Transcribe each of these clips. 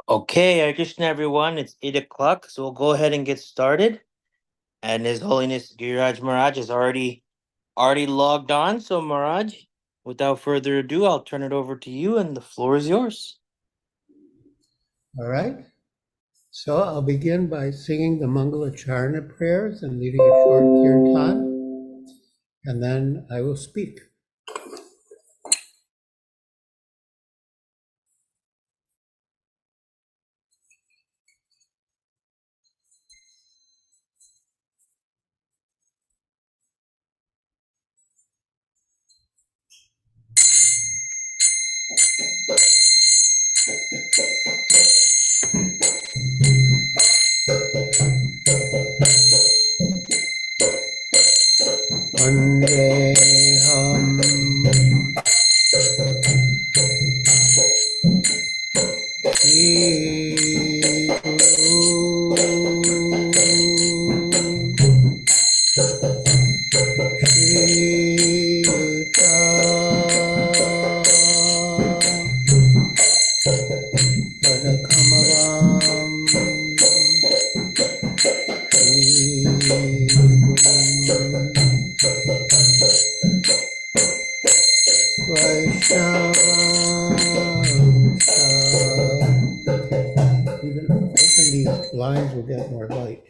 Okay, Hare Krishna, everyone. It's 8 o'clock, so we'll go ahead and get started. And His Holiness Giriraj Maharaj is already logged on. So, Maharaj, without further ado, I'll turn it over to you, and the floor is yours. All right. So I'll begin by singing the Mangalacharana prayers and leading a short kirtan, and then I will speak. Vandeham Shri Guru Shri Even open these lines will get more light.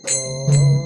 Oh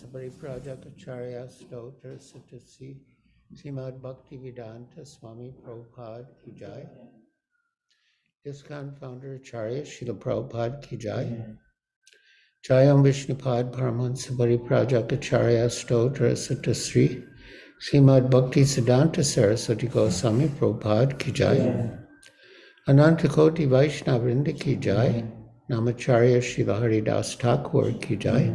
Sabari Project Acharya Stotra Satasi Srimad Bhakti Vedanta Swami Prabhupada Ki Jai. ISKCON founder Acharya Srila Prabhupada Ki Jai. Jayam Vishnupad Paramahansa Sabari Project Acharya Stotra Satasi Srimad Bhakti Siddhanta Saraswati Goswami Prabhupada Ki Jai. Anantakoti Vaishnavrinda Ki Jai. Namacharya Srila Haridas Thakur Ki Jai.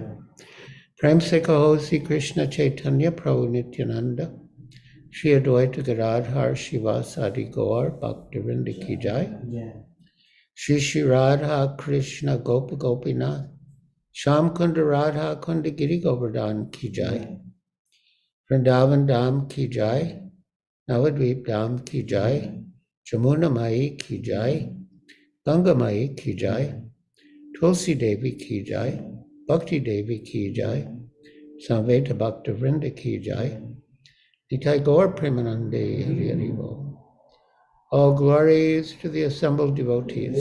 Prem se kaho Sri Krishna Chaitanya Prabhu Nityananda Shri Advaita Gadadhar Shivasadi Gaur Bhaktivinoda Ki Jai. Shri Shri Radha Krishna Gopa Gopinath Sham Kunda Radha Kunda Giri Govardhan Ki Jai. Vrindavan Dham Ki Jai. Navadvip Dham Ki Jai. Jamuna Mai Ki Jai. Ganga Mai Ki Jai. Tulsi Devi Ki Jai. Bhakti Devi Ki Jai. Samveta Bhakta Vrinda Ki Jai. Nitai Gaur Premanande Hari Hari Bol. All glories to the assembled devotees.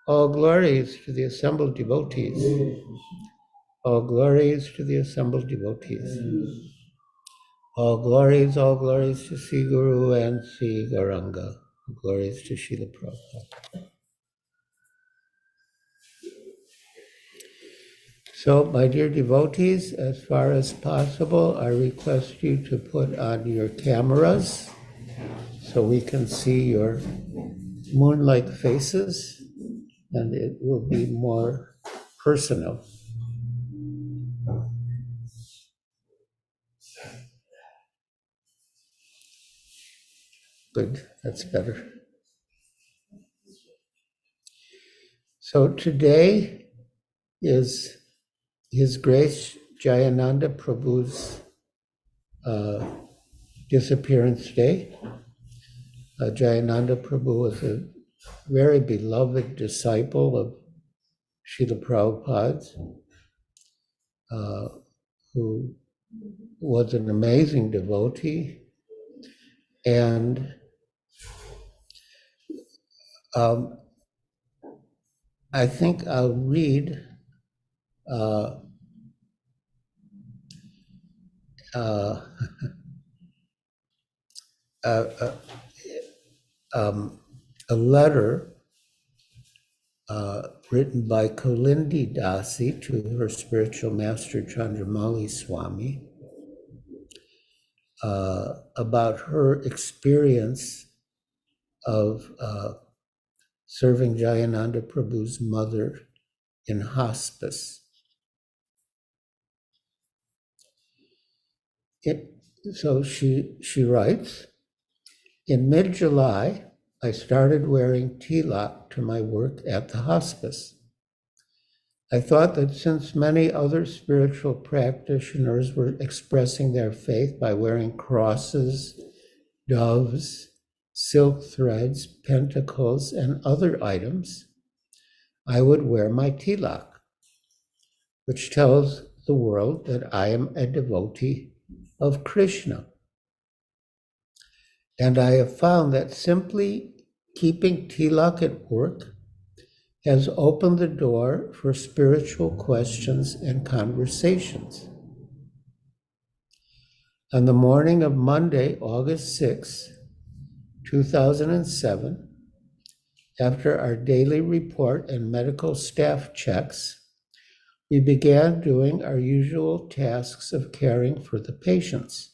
All glories to the assembled devotees. All glories to the assembled devotees. All glories to Sri Guru and Sri Gauranga. Glories to Srila Prabhupada. So, my dear devotees, as far as possible, I request you to put on your cameras so we can see your moon-like faces, and it will be more personal. Good, that's better. So today is His Grace Jayananda Prabhu's disappearance day. Jayananda Prabhu was a very beloved disciple of Srila Prabhupada's, who was an amazing devotee. And I think I'll read a letter written by Kalindi Dasi to her spiritual master Chandramauli Swami about her experience of serving Jayananda Prabhu's mother in hospice. So she writes, in mid-July, I started wearing tilak to my work at the hospice. I thought that since many other spiritual practitioners were expressing their faith by wearing crosses, doves, silk threads, pentacles, and other items, I would wear my tilak, which tells the world that I am a devotee of Krishna. And I have found that simply keeping tilak at work has opened the door for spiritual questions and conversations. On the morning of Monday, August 6, 2007, after our daily report and medical staff checks, we began doing our usual tasks of caring for the patients.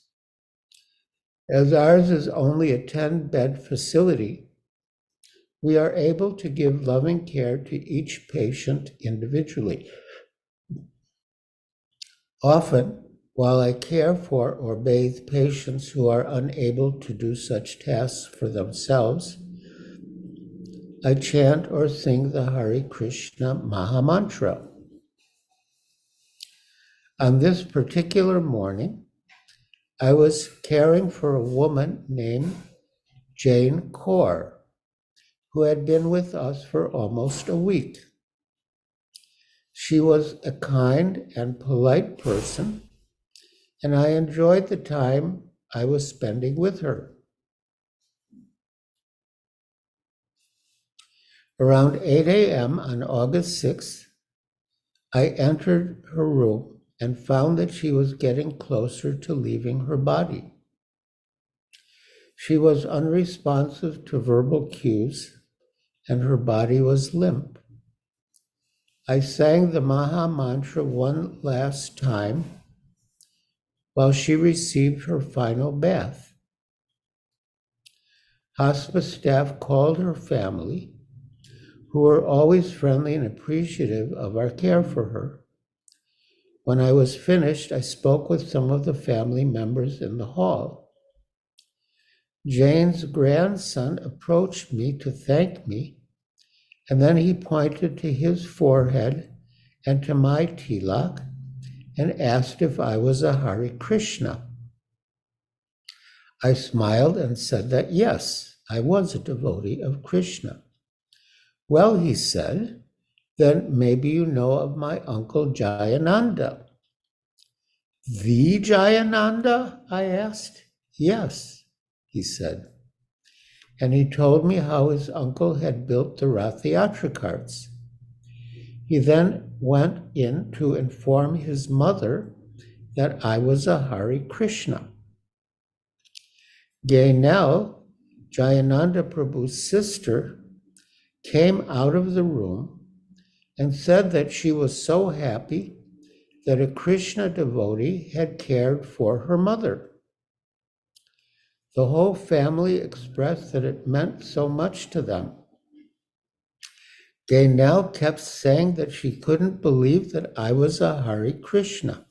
As ours is only a 10-bed facility, we are able to give loving care to each patient individually. Often, while I care for or bathe patients who are unable to do such tasks for themselves, I chant or sing the Hare Krishna Maha Mantra. On this particular morning, I was caring for a woman named Jane Kaur, who had been with us for almost a week. She was a kind and polite person, and I enjoyed the time I was spending with her. Around 8 a.m. on August 6th, I entered her room and found that she was getting closer to leaving her body. She was unresponsive to verbal cues, and her body was limp. I sang the Maha Mantra one last time while she received her final bath. Hospice staff called her family, who were always friendly and appreciative of our care for her. When I was finished, I spoke with some of the family members in the hall. Jane's grandson approached me to thank me, and then he pointed to his forehead and to my tilak and asked if I was a Hare Krishna. I smiled and said that yes, I was a devotee of Krishna. Well, he said, then maybe you know of my uncle Jayananda. The Jayananda? I asked. Yes, he said. And he told me how his uncle had built the Rath Yatra carts. He then went in to inform his mother that I was a Hare Krishna. Gaynell, Jayananda Prabhu's sister, came out of the room and said that she was so happy that a Krishna devotee had cared for her mother. The whole family expressed that it meant so much to them. Gaynell kept saying that she couldn't believe that I was a Hare Krishna.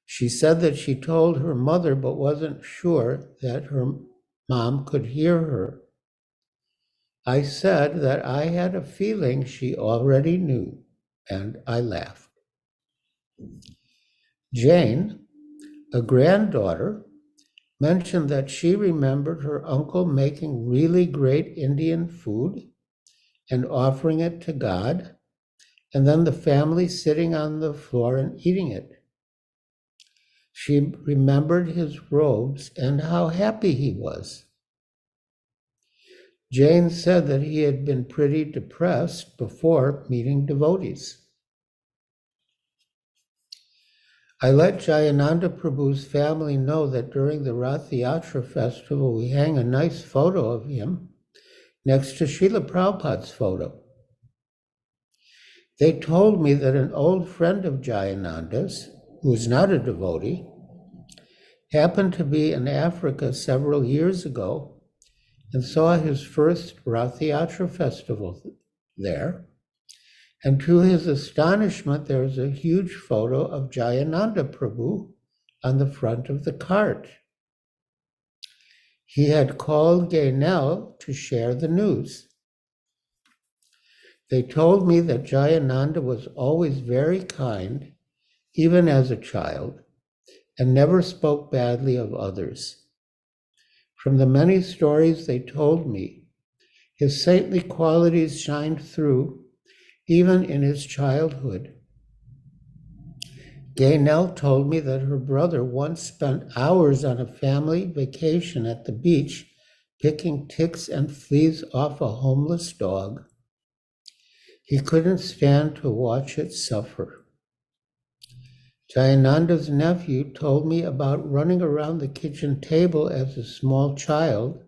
She said that she told her mother but wasn't sure that her mom could hear her. I said that I had a feeling she already knew, and I laughed. Jane, a granddaughter, mentioned that she remembered her uncle making really great Indian food and offering it to God, and then the family sitting on the floor and eating it. She remembered his robes and how happy he was. Jane said that he had been pretty depressed before meeting devotees. I let Jayananda Prabhu's family know that during the Rath Yatra festival, we hang a nice photo of him next to Srila Prabhupada's photo. They told me that an old friend of Jayananda's, who is not a devotee, happened to be in Africa several years ago and saw his first Rath Yatra festival there. And to his astonishment, there is a huge photo of Jayananda Prabhu on the front of the cart. He had called Gaynell to share the news. They told me that Jayananda was always very kind, even as a child, and never spoke badly of others. From the many stories they told me, his saintly qualities shined through, even in his childhood. Gaynell told me that her brother once spent hours on a family vacation at the beach picking ticks and fleas off a homeless dog. He couldn't stand to watch it suffer. Jayananda's nephew told me about running around the kitchen table as a small child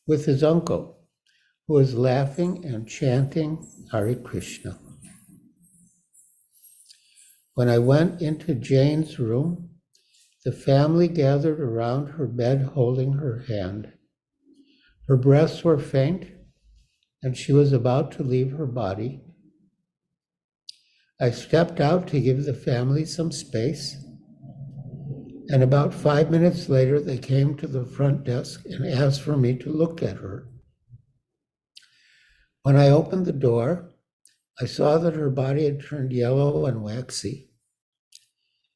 with his uncle, who was laughing and chanting Hare Krishna. When I went into Jane's room, the family gathered around her bed holding her hand. Her breaths were faint, and she was about to leave her body. I stepped out to give the family some space, and about 5 minutes later, they came to the front desk and asked for me to look at her. When I opened the door, I saw that her body had turned yellow and waxy.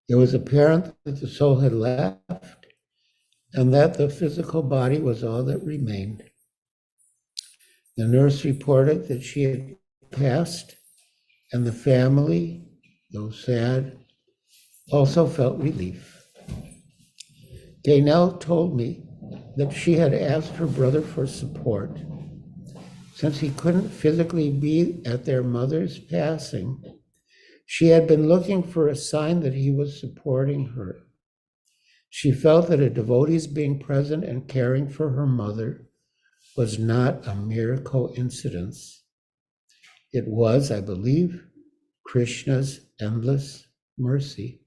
It was apparent that the soul had left and that the physical body was all that remained. The nurse reported that she had passed, and the family, though sad, also felt relief. Gaynell told me that she had asked her brother for support. Since he couldn't physically be at their mother's passing, She had been looking for a sign that he was supporting her. She felt that a devotee's being present and caring for her mother was not a mere coincidence. It was, I believe, Krishna's endless mercy.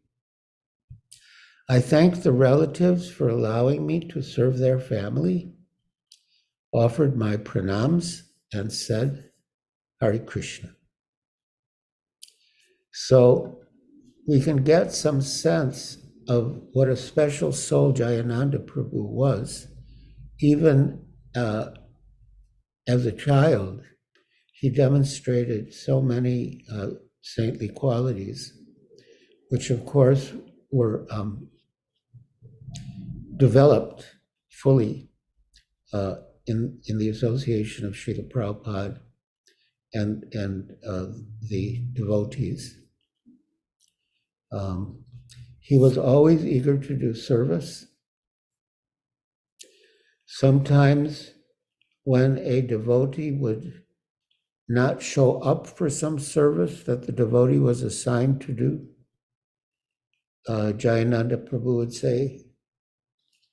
I thanked the relatives for allowing me to serve their family, offered my pranams, and said, Hare Krishna. So we can get some sense of what a special soul Jayananda Prabhu was. Even as a child, he demonstrated so many saintly qualities, which of course were developed fully in the association of Srila Prabhupada and the devotees. He was always eager to do service. Sometimes when a devotee would not show up for some service that the devotee was assigned to do, Jayananda Prabhu would say,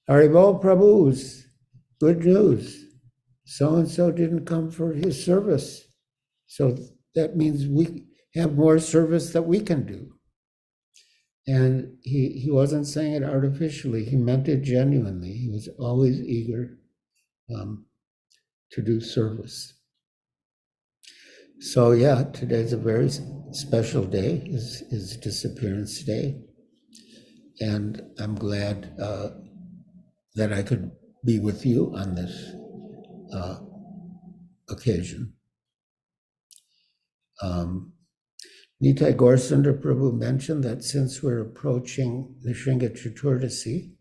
Haribol Prabhus, good news. So-and-so didn't come for his service. So that means we have more service that we can do. And he wasn't saying it artificially. He meant it genuinely. He was always eager to do service. So yeah, today's a very special day, his disappearance day. And I'm glad that I could be with you on this occasion. Nitai Gaurasundar Prabhu mentioned that since we're approaching Nrsimha Chaturdasi,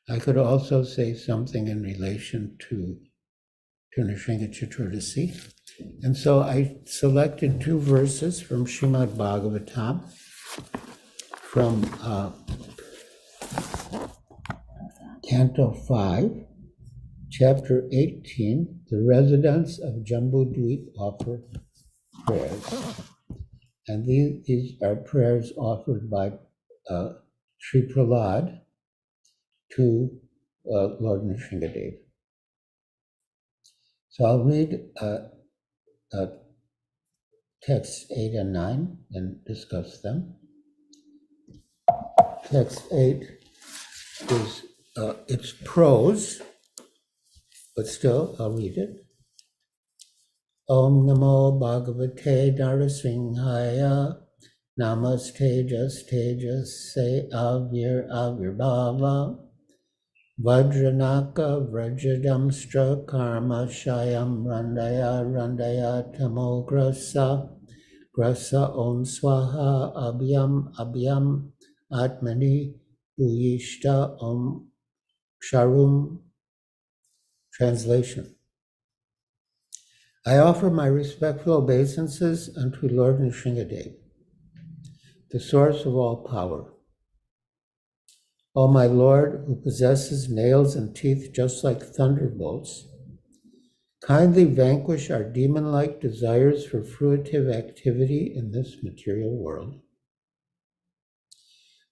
I could also say something in relation to Nrsimha Chaturdasi. And so I selected two verses from Srimad Bhagavatam, from Canto 5, Chapter 18, the residents of Jambudweep offer prayers. And these are prayers offered by Sri Prahlad to Lord Nrsimhadev. So I'll read texts 8 and 9 and discuss them. Text 8 is, it's prose, but still I'll read it. Om Namo Bhagavate Narasimhaya Namaste Tejas Se Avirbhava Vajranaka Vrajadamstra Karma Shayam Randaya Tamo Grasa Om Swaha Abhyam Atmani Uyishta Om Sharum. Translation. I offer my respectful obeisances unto Lord Nrsimhadev, the source of all power. O my Lord, who possesses nails and teeth just like thunderbolts, kindly vanquish our demon-like desires for fruitive activity in this material world.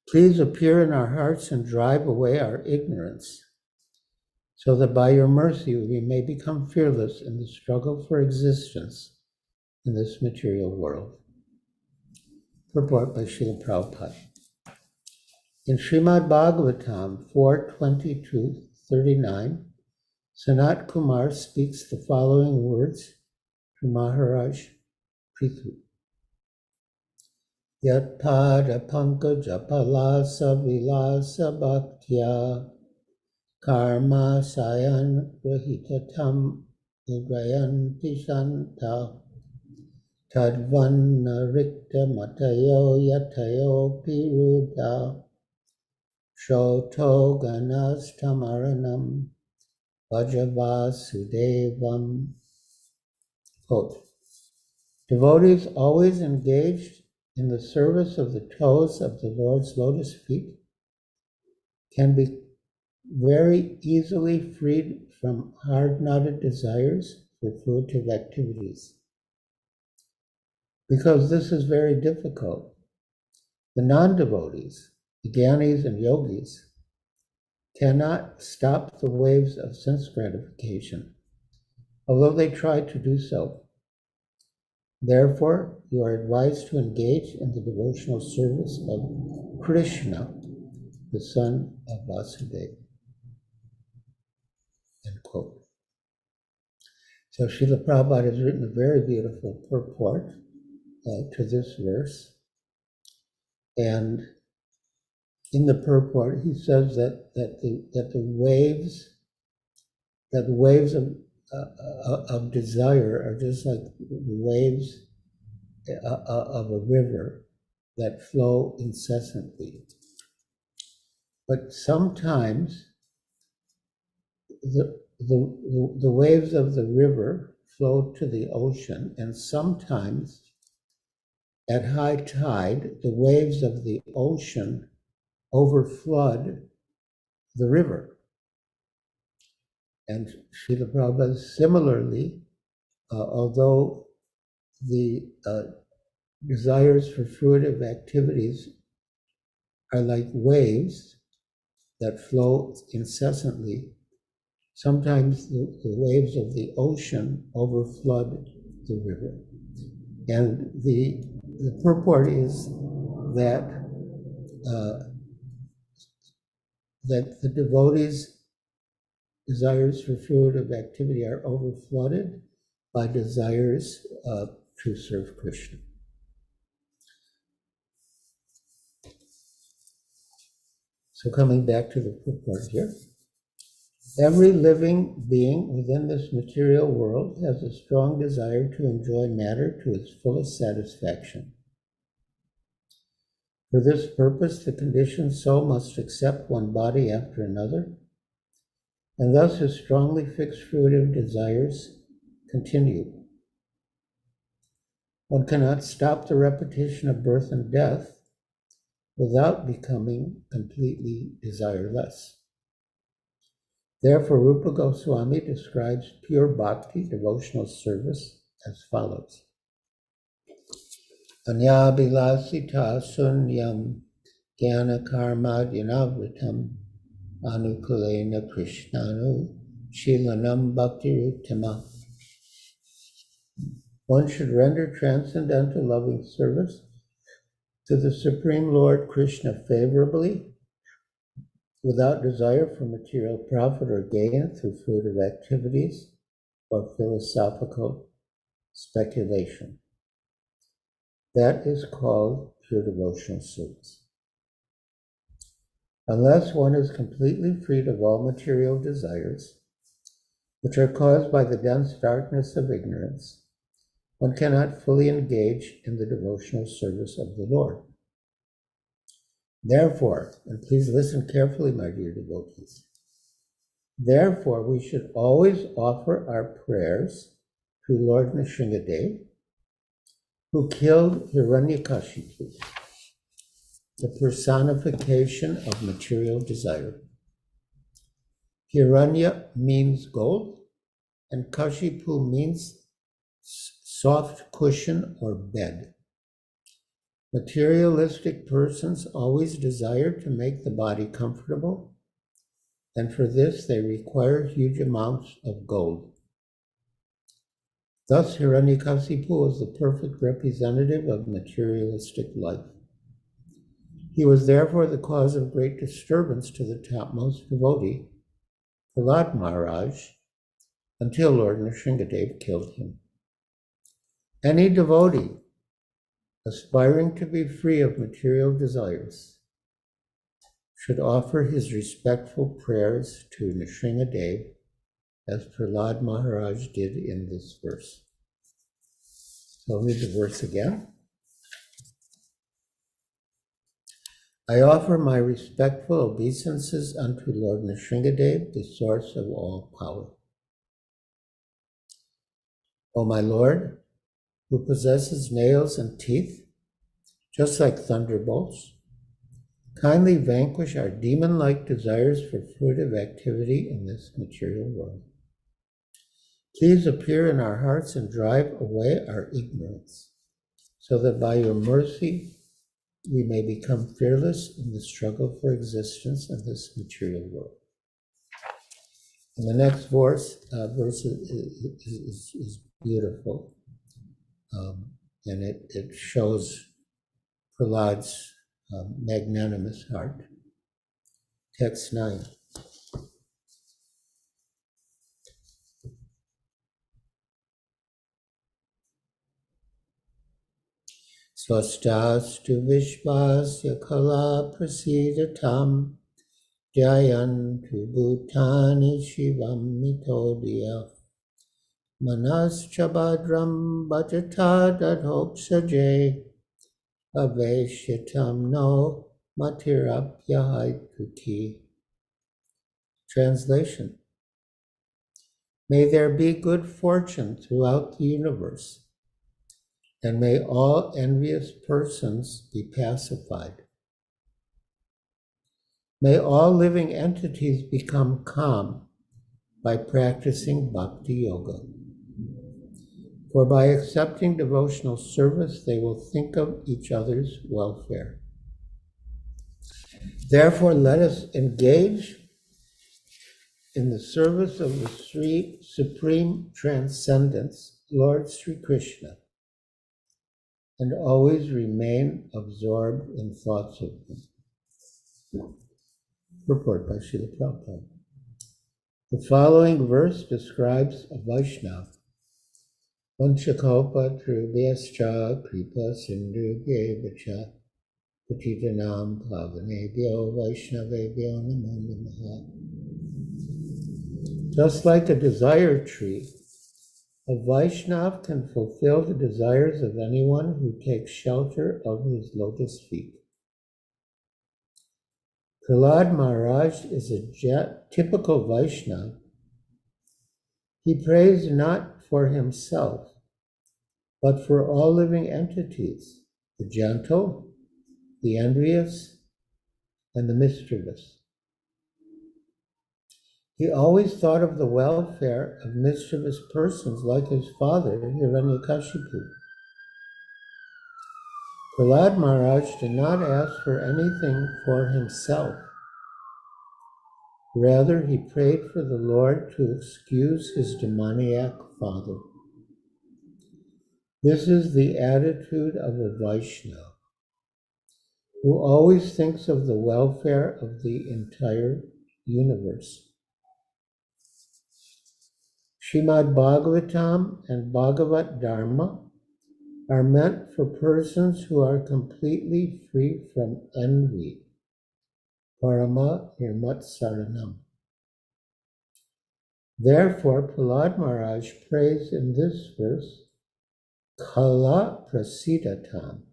Please appear in our hearts and drive away our ignorance, so that by your mercy we may become fearless in the struggle for existence in this material world. Purport by Srila Prabhupada. In Srimad Bhagavatam 4:22-39, Sanat Kumar speaks the following words to Maharaj Prithu. Yat pada pankaja palasa vilasa bhaktya karma sayan rahitatam udrayanti santa tadvanna rikta matayo yatayo piruda shoto ganas tamaranam vajavasudevam. Quote, devotees always engaged in the service of the toes of the Lord's lotus feet can be very easily freed from hard-knotted desires for fruitive activities. because this is very difficult. The non-devotees, the jnanis and yogis, cannot stop the waves of sense gratification, although they try to do so. Therefore, you are advised to engage in the devotional service of Krishna, the son of Vasudeva. End quote. So Srila Prabhupada has written a very beautiful purport to this verse. And in the purport, he says that the waves of desire are just like the waves of a river that flow incessantly. But sometimes the waves of the river flow to the ocean, and sometimes at high tide, the waves of the ocean overflood the river. And Srila Prabhupada similarly, although the desires for fruitive activities are like waves that flow incessantly, sometimes the waves of the ocean overflood the river. And the purport is that that the devotees' desires for fruitive activity are overflooded by desires to serve Krishna. So coming back to the purport here, every living being within this material world has a strong desire to enjoy matter to its fullest satisfaction. For this purpose, the conditioned soul must accept one body after another, and thus his strongly fixed fruitive desires continue. One cannot stop the repetition of birth and death without becoming completely desireless. Therefore, Rupa Goswami describes pure bhakti, devotional service, as follows. Anyabhilasita sunyam jnana karma dhinavritam anukulena krishnanu shilanam bhaktirutama. One should render transcendental loving service to the Supreme Lord Krishna favorably, without desire for material profit or gain through fruitive activities or philosophical speculation. That is called pure devotional service. Unless one is completely freed of all material desires, which are caused by the dense darkness of ignorance, one cannot fully engage in the devotional service of the Lord. Therefore, and please listen carefully, my dear devotees, therefore we should always offer our prayers to Lord Nrsimhadev, who killed Hiranyakashipu, the personification of material desire. Hiranya means gold, and Kashipu means soft cushion or bed. Materialistic persons always desire to make the body comfortable, and for this they require huge amounts of gold. Thus, Hiranyakasipu is the perfect representative of materialistic life. He was therefore the cause of great disturbance to the topmost devotee, Prahlad Maharaj, until Lord Nrsimhadev killed him. Any devotee aspiring to be free of material desires should offer his respectful prayers to Nrsimhadev, as Prahlad Maharaj did in this verse. So I'll read the verse again. I offer my respectful obeisances unto Lord Nrsimhadev, the source of all power. O my Lord, who possesses nails and teeth, just like thunderbolts, kindly vanquish our demon-like desires for fruitive activity in this material world. Please appear in our hearts and drive away our ignorance, so that by your mercy we may become fearless in the struggle for existence in this material world. And the next verse is beautiful, and it shows Prahlad's magnanimous heart. Text 9. Swastastu vishvasya kala prasidatam jayantu bhutani shivam mitodya Manascha bhajata dadhoksaje aveshyatam no matirapyahaituki. Translation. May there be good fortune throughout the universe, and may all envious persons be pacified. May all living entities become calm by practicing bhakti yoga. For by accepting devotional service, they will think of each other's welfare. Therefore, let us engage in the service of the Supreme Transcendence, Lord Sri Krishna, and always remain absorbed in thoughts of Him. Purport by Srila Prabhupada. The following verse describes a Vaishnava. Vanchakalpa trubhyascha kripa sindhubhyevacha patitanam pavanebhyo vaishnavebhyo namo namaha. Just like a desire tree, a Vaishnav can fulfill the desires of anyone who takes shelter of his lotus feet. Prahlad Maharaj is a typical Vaishnav. He prays not for himself, but for all living entities, the gentle, the envious, and the mischievous. He always thought of the welfare of mischievous persons like his father, Hiranyakashipu. Prahlad Maharaj did not ask for anything for himself. Rather, he prayed for the Lord to excuse his demoniac father. This is the attitude of a Vaishnava, who always thinks of the welfare of the entire universe. Srimad Bhagavatam and Bhagavad Dharma are meant for persons who are completely free from envy. Parama Nirmat Saranam. Therefore, Prahlad Maharaj prays in this verse, Kala Prasidatam.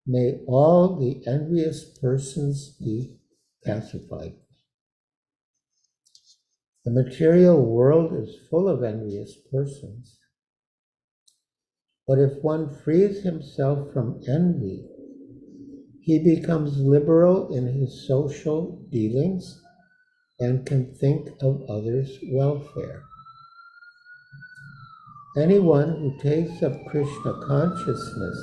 May all the envious persons be pacified. The material world is full of envious persons. But if one frees himself from envy, he becomes liberal in his social dealings and can think of others' welfare. Anyone who takes up Krishna consciousness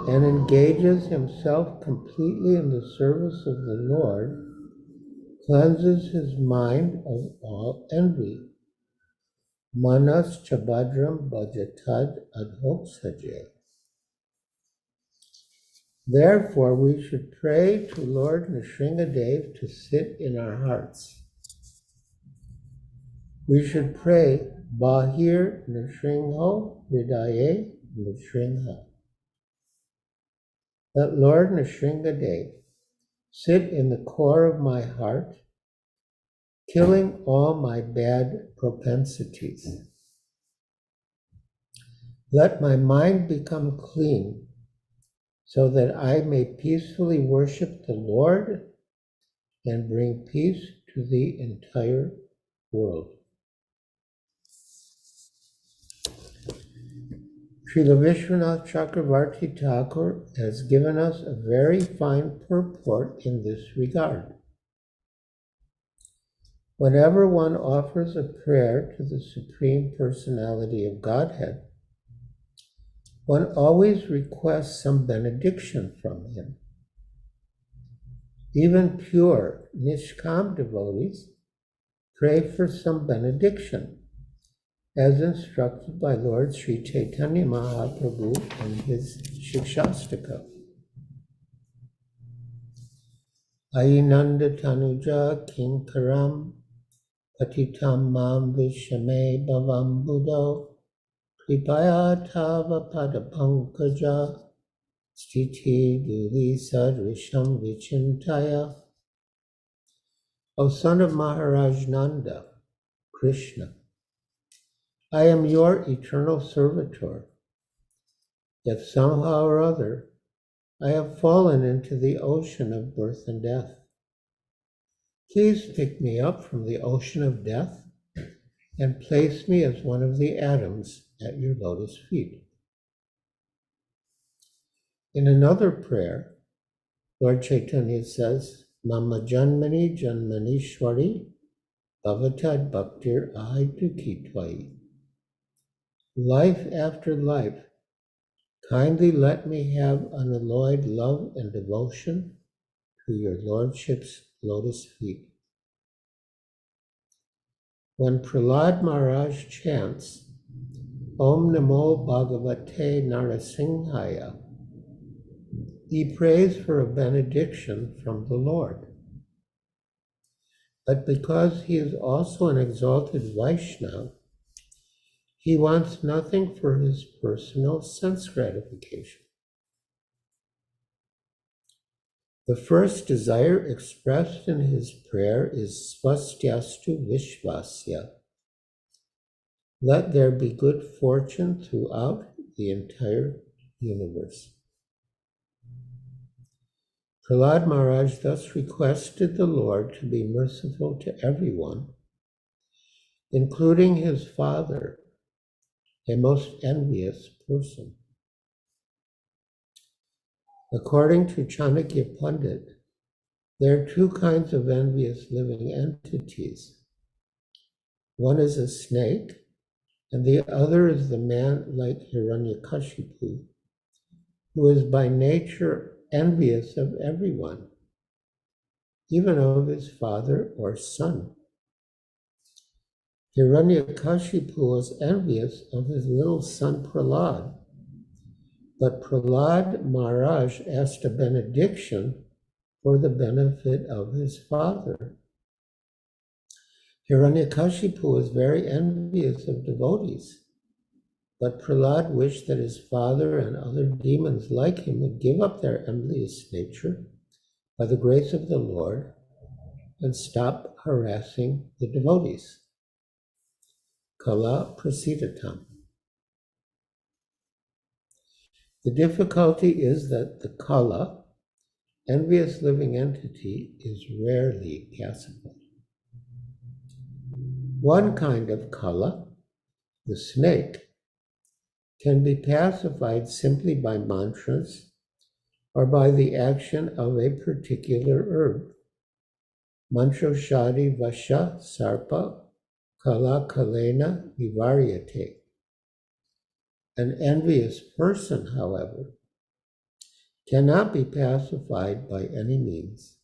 and engages himself completely in the service of the Lord cleanses his mind of all envy. Manas chabadram bhajatad adhoksaje. Therefore, we should pray to Lord Nrsingadev to sit in our hearts. We should pray, Bahir Nrsimho Hridaye Nrsimha. Let Lord Nrsingadev sit in the core of my heart, killing all my bad propensities. Let my mind become clean, so that I may peacefully worship the Lord and bring peace to the entire world. Srila Vishwanath Chakravarti Thakur has given us a very fine purport in this regard. Whenever one offers a prayer to the Supreme Personality of Godhead, one always requests some benediction from him. Even pure Nishkam devotees pray for some benediction, as instructed by Lord Sri Chaitanya Mahaprabhu in his Shikshastaka. Ainanda Tanuja Kinkaram Patitam Mam Vishame Bhavam Buddho Kripaya Tava Padapankaja Stiti Duli Sadrisham Vichintaya. O son of Maharaj Nanda, Krishna, I am your eternal servitor, yet somehow or other I have fallen into the ocean of birth and death. Please pick me up from the ocean of death and place me as one of the atoms at your lotus feet. In another prayer, Lord Chaitanya says, Mama Janmani Janmanishwari Bhavatad Bhaktir Ahaitu Twai. Life after life, kindly let me have unalloyed love and devotion to your Lordship's lotus feet. When Prahlad Maharaj chants, Om Namo Bhagavate Narasimhaya, he prays for a benediction from the Lord. But because he is also an exalted Vaishnava, he wants nothing for his personal sense gratification. The first desire expressed in his prayer is Swastyastu Vishvasya. Let there be good fortune throughout the entire universe. Prahlad Maharaj thus requested the Lord to be merciful to everyone, including his father, a most envious person. According to Chanakya Pandit, there are two kinds of envious living entities. One is a snake, and the other is the man like Hiranyakashipu, who is by nature envious of everyone, even of his father or son. Hiranyakashipu was envious of his little son Prahlad, but Prahlad Maharaj asked a benediction for the benefit of his father. Hiranyakashipu was very envious of devotees, but Prahlad wished that his father and other demons like him would give up their envious nature by the grace of the Lord and stop harassing the devotees. Kala prasidatam. The difficulty is that the kala, envious living entity, is rarely pacified. One kind of kala, the snake, can be pacified simply by mantras or by the action of a particular herb. Mantra Shadi Vasha Sarpa Kala Kalena Vivaryate. An envious person, however, cannot be pacified by any means.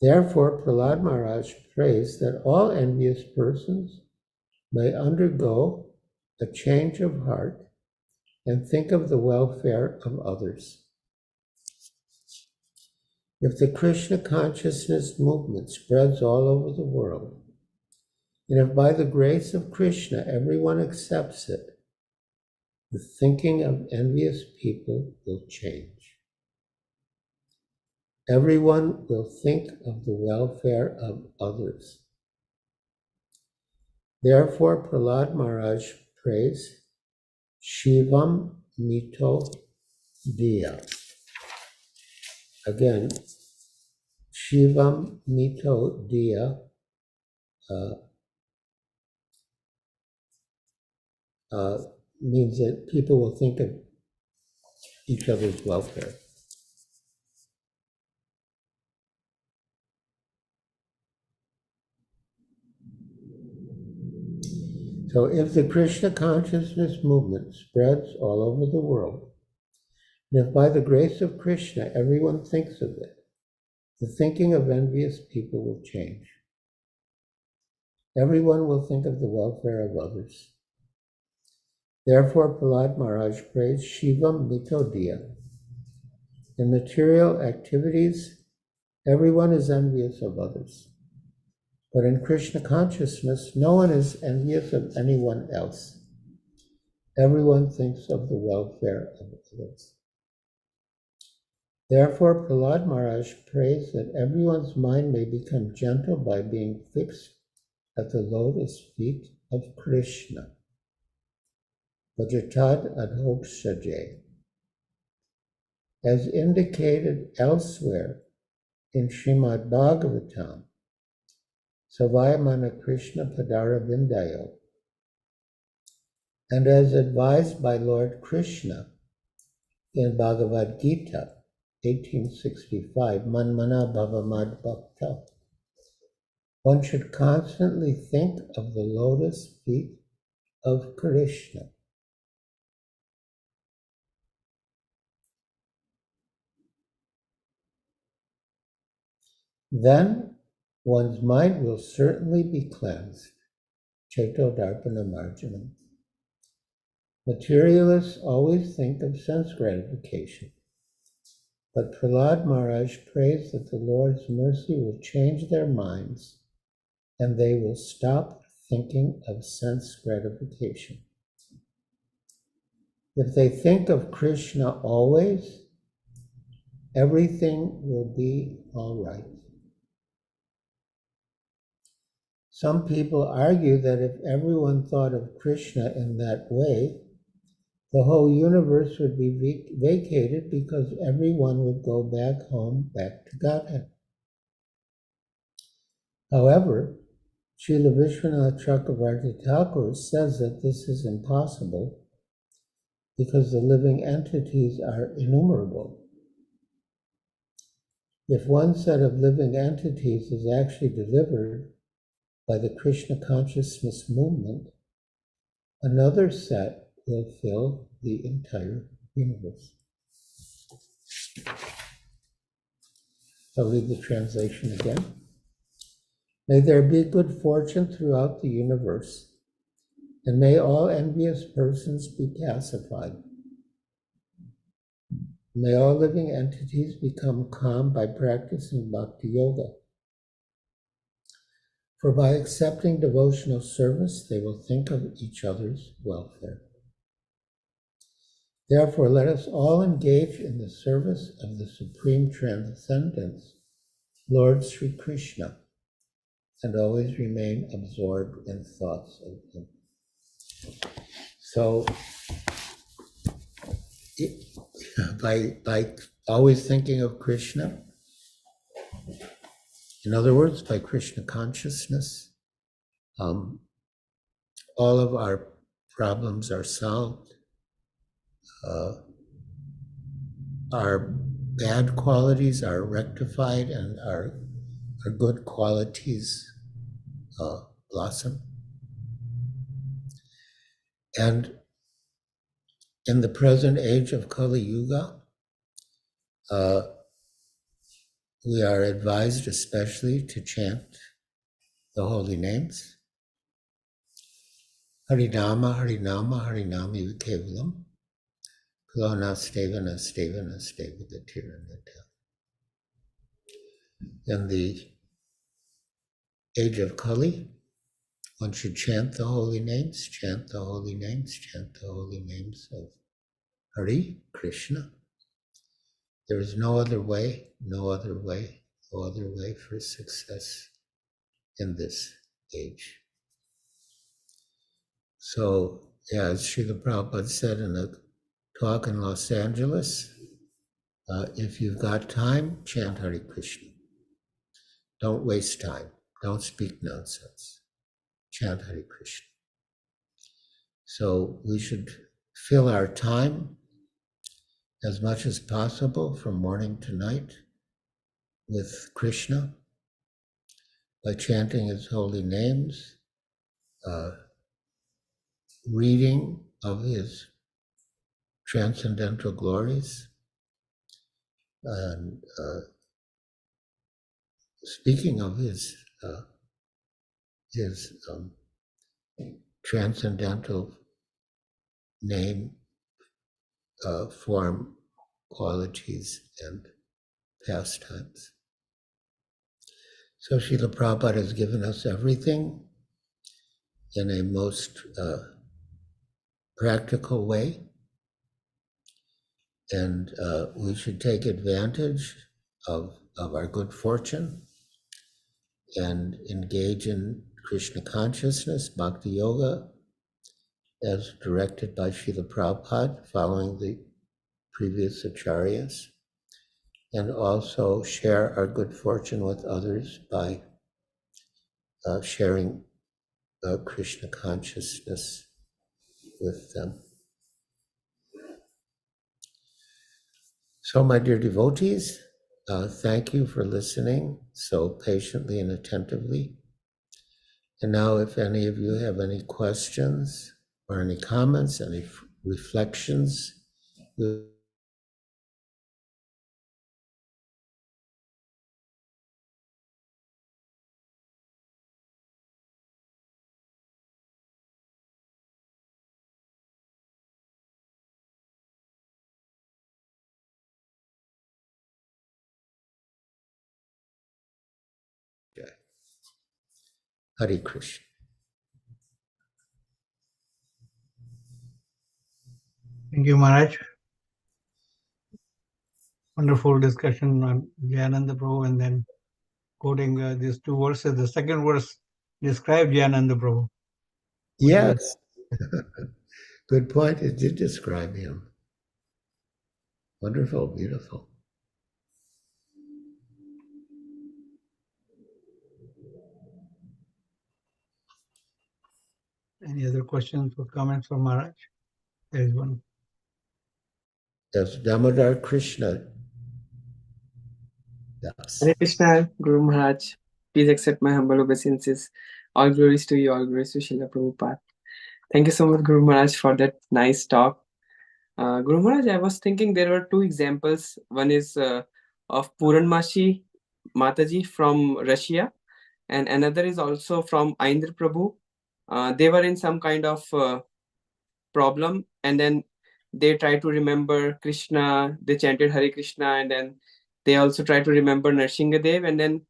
Therefore, Prahlad Maharaj prays that all envious persons may undergo a change of heart and think of the welfare of others. If the Krishna consciousness movement spreads all over the world, and if by the grace of Krishna everyone accepts it, the thinking of envious people will change. Everyone will think of the welfare of others. Therefore, Prahlad Maharaj prays, Shivam Mito Diya. Again, Shivam Mito Diya means that people will think of each other's welfare. So if the Krishna consciousness movement spreads all over the world, and if by the grace of Krishna everyone thinks of it, the thinking of envious people will change. Everyone will think of the welfare of others. Therefore, Prahlad Maharaj prays Shivam Mitodiya. In material activities, everyone is envious of others. But in Krishna consciousness, no one is envious of anyone else. Everyone thinks of the welfare of others. Therefore, Prahlad Maharaj prays that everyone's mind may become gentle by being fixed at the lotus feet of Krishna. Vajatad adhokshaje. As indicated elsewhere in Srimad Bhagavatam, Savayamana Krishna Padara Vindayo, and as advised by Lord Krishna in Bhagavad Gita, 1865, Manmana Bhavamad Bhakta, one should constantly think of the lotus feet of Krishna. Then one's mind will certainly be cleansed. Cheto Darpana Marjanam. Materialists always think of sense gratification. But Prahlad Maharaj prays that the Lord's mercy will change their minds and they will stop thinking of sense gratification. If they think of Krishna always, everything will be all right. Some people argue that if everyone thought of Krishna in that way, the whole universe would be vacated because everyone would go back home, back to Godhead. However, Srila Vishwanath Chakravarti Thakur says that this is impossible because the living entities are innumerable. If one set of living entities is actually delivered by the Krishna consciousness movement, another set will fill the entire universe. I'll read the translation again. May there be good fortune throughout the universe, and may all envious persons be pacified. May all living entities become calm by practicing bhakti yoga. For by accepting devotional service, they will think of each other's welfare. Therefore, let us all engage in the service of the Supreme Transcendence, Lord Sri Krishna, and always remain absorbed in thoughts of Him. So, by always thinking of Krishna, in other words, by Krishna consciousness, all of our problems are solved. Our bad qualities are rectified, and our good qualities blossom. And in the present age of Kali Yuga, we are advised especially to chant the holy names. Harinama, Harinama, Harinami Kevalam. Kalona Stevana, Stevana, Stevagatiranata. In the age of Kali, one should chant the holy names, chant the holy names, chant the holy names of Hari, Krishna. There is no other way, no other way, no other way for success in this age. So, as Srila Prabhupada said in a talk in Los Angeles, if you've got time, chant Hare Krishna. Don't waste time. Don't speak nonsense. Chant Hare Krishna. So we should fill our time as much as possible from morning to night with Krishna by chanting His holy names, reading of his transcendental glories and speaking of his transcendental name, form, qualities, and pastimes. So Srila Prabhupada has given us everything in a most practical way, and we should take advantage of our good fortune and engage in Krishna consciousness, bhakti yoga, as directed by Srila Prabhupada, following the previous acharyas, and also share our good fortune with others by sharing Krishna consciousness with them. So, my dear devotees, thank you for listening so patiently and attentively. And now, if any of you have any questions or any comments, any reflections, Hare Krishna. Thank you, Maharaj. Wonderful discussion on Jnananda Prabhu, and then quoting these two verses. The second verse described Jnananda Prabhu. Yes. Good point. It did describe him. Wonderful, beautiful. Any other questions or comments from Maharaj? There is one. Yes, Damodar Krishna. Yes. Hare Krishna, Guru Maharaj. Please accept my humble obeisances. All glories to you, all glories to Srila Prabhupada. Thank you so much, Guru Maharaj, for that nice talk. Guru Maharaj, I was thinking there were two examples. One is of Puranmashi Mataji from Russia, and another is also from Aindra Prabhu. They were in some kind of problem, and then they tried to remember Krishna. They chanted Hare Krishna, and then they also tried to remember Narsinghadev, and then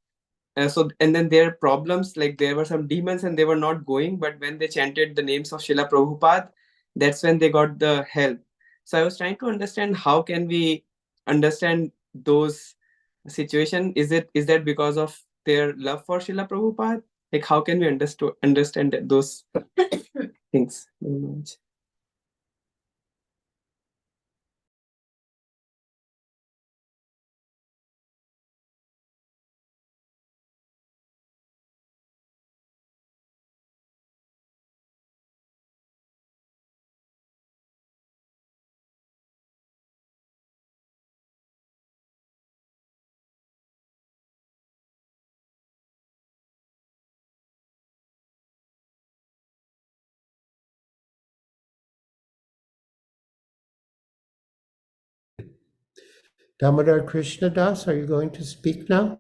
and then their problems, like there were some demons and they were not going, but when they chanted the names of Srila Prabhupada, that's when they got the help. So I was trying to understand how can we understand those situation. Is that because of their love for Srila Prabhupada? Like how can we understand those things? Very much. Damodar Krishna Das, are you going to speak now?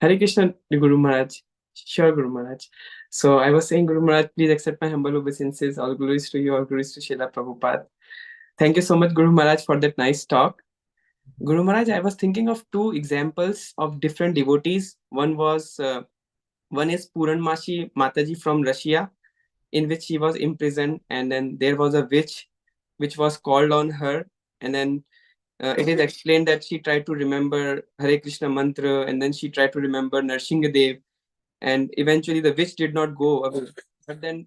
Hare Krishna, Guru Maharaj. Sure, Guru Maharaj. So I was saying, Guru Maharaj, please accept my humble obeisances. All glories to you, all glories to Srila Prabhupada. Thank you so much, Guru Maharaj, for that nice talk. Guru Maharaj, I was thinking of two examples of different devotees. One is Puranmashi Mataji from Russia, in which she was imprisoned, and then there was a witch which was called on her, and then it is explained that she tried to remember Hare Krishna mantra, and then she tried to remember Narsinghadev, and eventually the witch did not go away. But then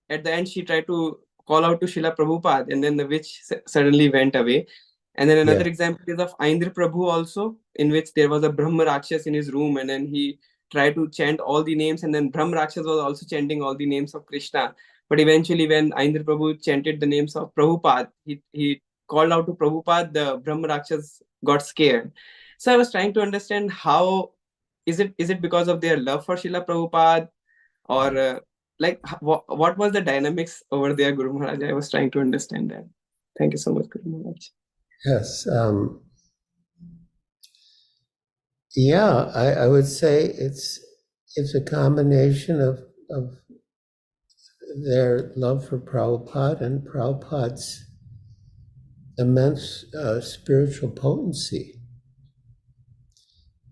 at the end, she tried to call out to Srila Prabhupada, and then the witch suddenly went away. And then another example is of Aindra Prabhu also, in which there was a Brahma Rakshas in his room, and then he tried to chant all the names, and then Brahma Rakshas was also chanting all the names of Krishna. But eventually, when Aindra Prabhu chanted the names of Prabhupada, he called out to Prabhupada, the Brahma Rakshas got scared. So I was trying to understand how is it because of their love for Srila Prabhupada, or like what was the dynamics over there, Guru Maharaj? I was trying to understand that. Thank you so much, Guru Maharaj. Yes. Yeah, I would say it's a combination of their love for Prabhupada and Prabhupada's immense spiritual potency.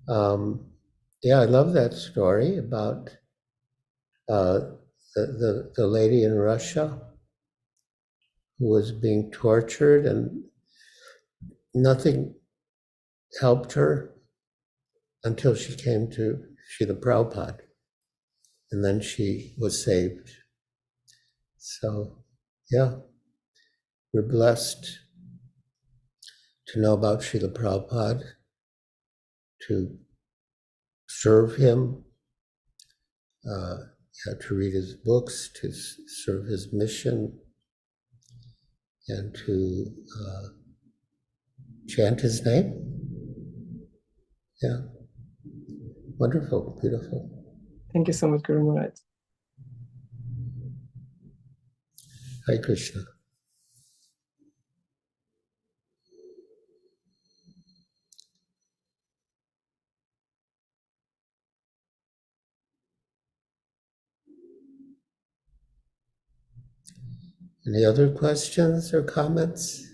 Yeah, I love that story about the lady in Russia who was being tortured and nothing helped her until she came to Srila Prabhupada, and then she was saved. So, yeah, we're blessed to know about Srila Prabhupada, to serve him, to read his books, to serve his mission, and to chant his name. Yeah, wonderful, beautiful. Thank you so much, Guru Maharaj. Hare Krishna. Any other questions or comments?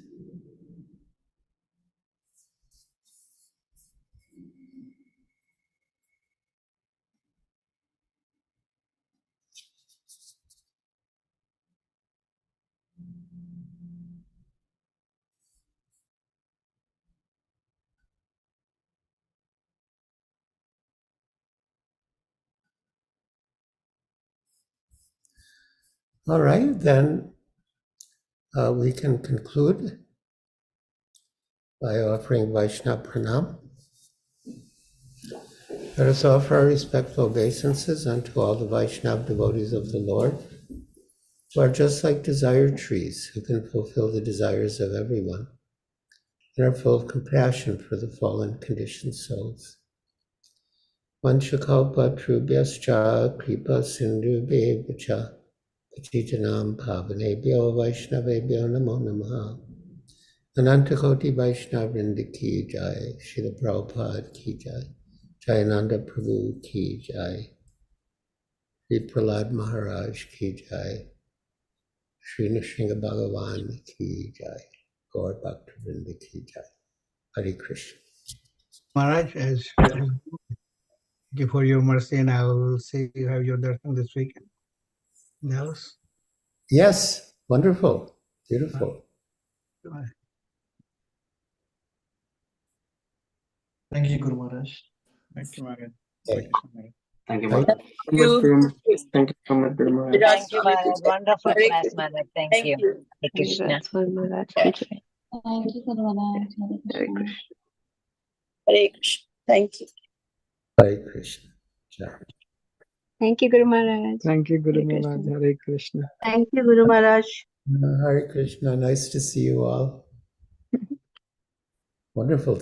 All right, then we can conclude by offering Vaishnava Pranam. Let us offer our respectful obeisances unto all the Vaishnava devotees of the Lord, who are just like desired trees, who can fulfill the desires of everyone, and are full of compassion for the fallen conditioned souls. Vanchakalpa trubhyascha kripa sindhubhya patitanam pavanebhyo vaishnavebhyo namo namaha. Anantakoti Vaishnavrinda ki jai, Srila Prabhupada ki jai, Jayananda Prabhu ki jai, Sri Prahlad Maharaj ki jai, Sri Nrsimha Bhagavan ki jai, Gaur Bhaktivinoda ki jai. Hare Krishna. Maharaj, as thank you for your mercy, and I will see you have your darshan this weekend. Else? Yes, wonderful, beautiful. Thank you, Guru Maharaj. Thank you, Maharaj. Okay. Thank you, Thank Maharaj. Thank you so much, Guru Maharaj. Thank you so much, Guru Maharaj. Thank you, Maharaj. Wonderful class, Maharaj. Thank you. Hare Krishna. Maharaj. Thank you, Guru Maharaj. Hare Hare Krishna. Krishna. Hare Krishna. Thank you. Hare Krishna. Jai. Thank you, Guru Maharaj. Thank you, Guru Hare Maharaj. Krishna. Hare Krishna. Thank you, Guru Maharaj. Hare Krishna. Nice to see you all. Wonderful to